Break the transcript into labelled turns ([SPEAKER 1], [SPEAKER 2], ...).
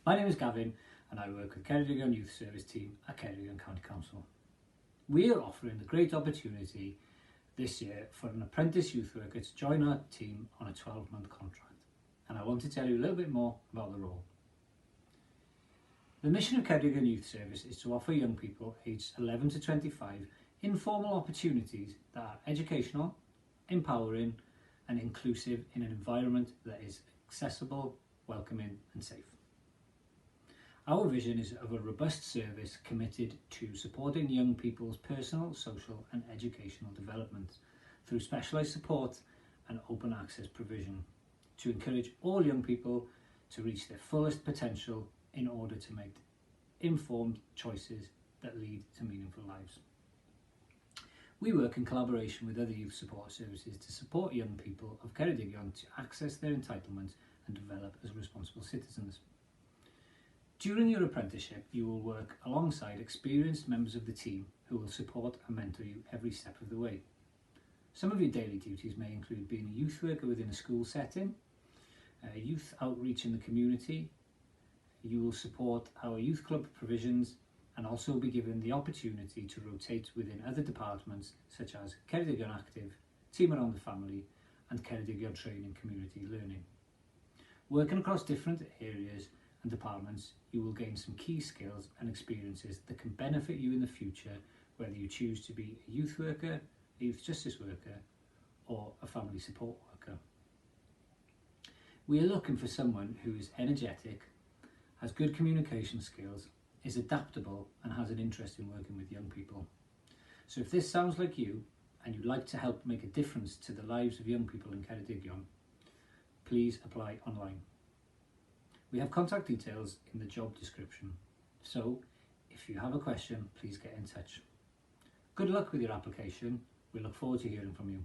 [SPEAKER 1] My name is Gavin and I work with Ceredigion Youth Service Team at Ceredigion County Council. We are offering the great opportunity this year for an apprentice youth worker to join our team on a 12-month contract, and I want to tell you a little bit more about the role. The mission of Ceredigion Youth Service is to offer young people aged 11 to 25 informal opportunities that are educational, empowering and inclusive in an environment that is accessible, welcoming and safe. Our vision is of a robust service committed to supporting young people's personal, social and educational development through specialised support and open access provision to encourage all young people to reach their fullest potential in order to make informed choices that lead to meaningful lives. We work in collaboration with other youth support services to support young people of Ceredigion to access their entitlements and develop as responsible citizens. During your apprenticeship, you will work alongside experienced members of the team who will support and mentor you every step of the way. Some of your daily duties may include being a youth worker within a school setting, youth outreach in the community. You will support our youth club provisions and also be given the opportunity to rotate within other departments such as Ceredigion Active, Team Around the Family and Ceredigion Training Community Learning. Working across different areas and departments, you will gain some key skills and experiences that can benefit you in the future, whether you choose to be a youth worker, a youth justice worker or a family support worker. We are looking for someone who is energetic, has good communication skills, is adaptable and has an interest in working with young people. So if this sounds like you and you'd like to help make a difference to the lives of young people in Ceredigion, please apply online. We have contact details in the job description, so if you have a question, please get in touch. Good luck with your application. We look forward to hearing from you.